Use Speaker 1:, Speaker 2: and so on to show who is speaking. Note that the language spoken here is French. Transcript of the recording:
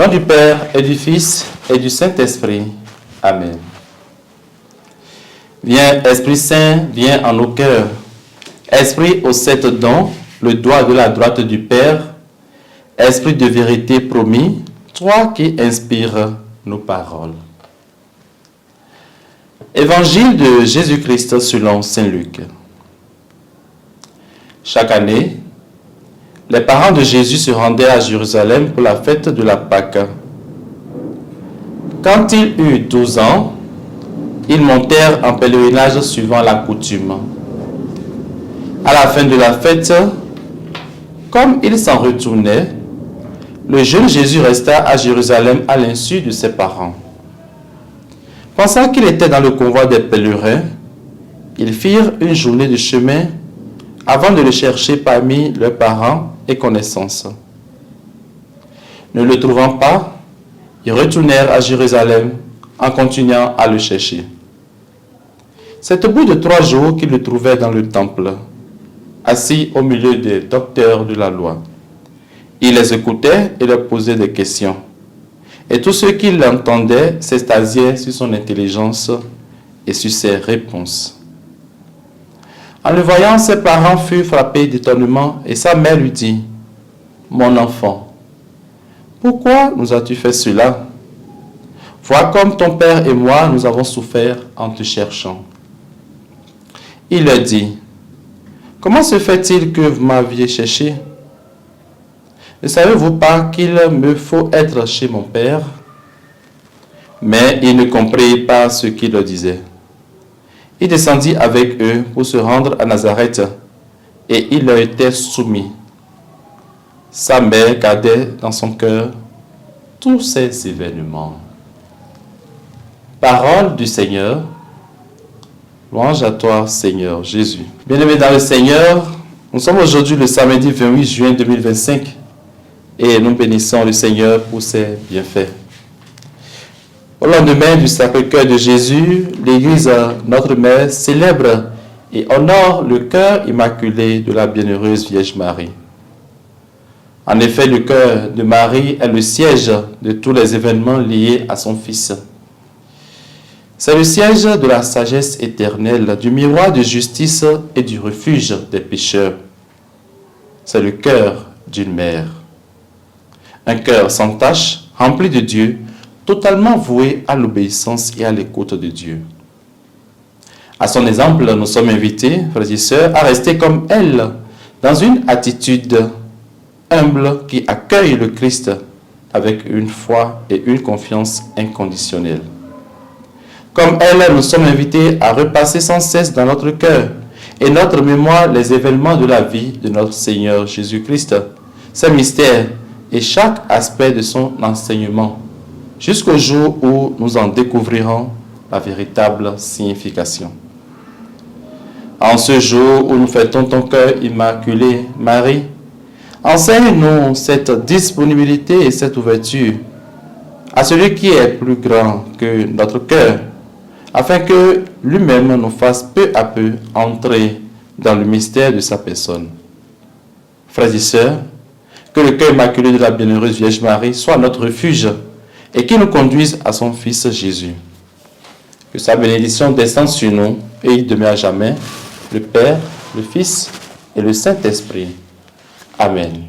Speaker 1: Au nom du Père et du Fils et du Saint-Esprit. Amen. Viens, Esprit Saint, viens en nos cœurs. Esprit aux 7 dons, le doigt de la droite du Père, Esprit de vérité promis, toi qui inspires nos paroles. Évangile de Jésus-Christ selon Saint Luc. Chaque année, les parents de Jésus se rendaient à Jérusalem pour la fête de la Pâque. Quand il eut 12 ans, ils montèrent en pèlerinage suivant la coutume. À la fin de la fête, comme ils s'en retournaient, le jeune Jésus resta à Jérusalem à l'insu de ses parents. Pensant qu'il était dans le convoi des pèlerins, ils firent une journée de chemin avant de le chercher parmi leurs parents et connaissances. Ne le trouvant pas, ils retournèrent à Jérusalem en continuant à le chercher. C'est au bout de 3 jours qu'ils le trouvèrent dans le temple, assis au milieu des docteurs de la loi. Il les écoutait et leur posait des questions. Et tous ceux qui l'entendaient s'extasiaient sur son intelligence et sur ses réponses. En le voyant, ses parents furent frappés d'étonnement et sa mère lui dit : « Mon enfant, pourquoi nous as-tu fait cela ? Vois comme ton père et moi nous avons souffert en te cherchant. » Il leur dit : « Comment se fait-il que vous m'aviez cherché ? Ne savez-vous pas qu'il me faut être chez mon père ? » Mais ils ne comprirent pas ce qu'il leur disait. Il descendit avec eux pour se rendre à Nazareth, et il leur était soumis. Sa mère gardait dans son cœur tous ces événements. Parole du Seigneur. Louange à toi, Seigneur Jésus. Bien-aimés dans le Seigneur, nous sommes aujourd'hui le samedi 28 juin 2025 et nous bénissons le Seigneur pour ses bienfaits. Au lendemain du Sacré-Cœur de Jésus, l'Église, notre Mère, célèbre et honore le cœur immaculé de la bienheureuse Vierge Marie. En effet, le cœur de Marie est le siège de tous les événements liés à son Fils. C'est le siège de la sagesse éternelle, du miroir de justice et du refuge des pécheurs. C'est le cœur d'une mère. Un cœur sans tache, rempli de Dieu, totalement voué à l'obéissance et à l'écoute de Dieu. À son exemple, nous sommes invités, frères et sœurs, à rester comme elle, dans une attitude humble qui accueille le Christ avec une foi et une confiance inconditionnelle. Comme elle, nous sommes invités à repasser sans cesse dans notre cœur et notre mémoire les événements de la vie de notre Seigneur Jésus-Christ, ses mystères et chaque aspect de son enseignement, jusqu'au jour où nous en découvrirons la véritable signification. En ce jour où nous fêtons ton cœur immaculé, Marie, enseigne-nous cette disponibilité et cette ouverture à celui qui est plus grand que notre cœur, afin que lui-même nous fasse peu à peu entrer dans le mystère de sa personne. Frères et sœurs, que le cœur immaculé de la bienheureuse Vierge Marie soit notre refuge et qu'il nous conduise à son Fils Jésus. Que sa bénédiction descende sur nous et il demeure à jamais, le Père, le Fils et le Saint-Esprit. Amen.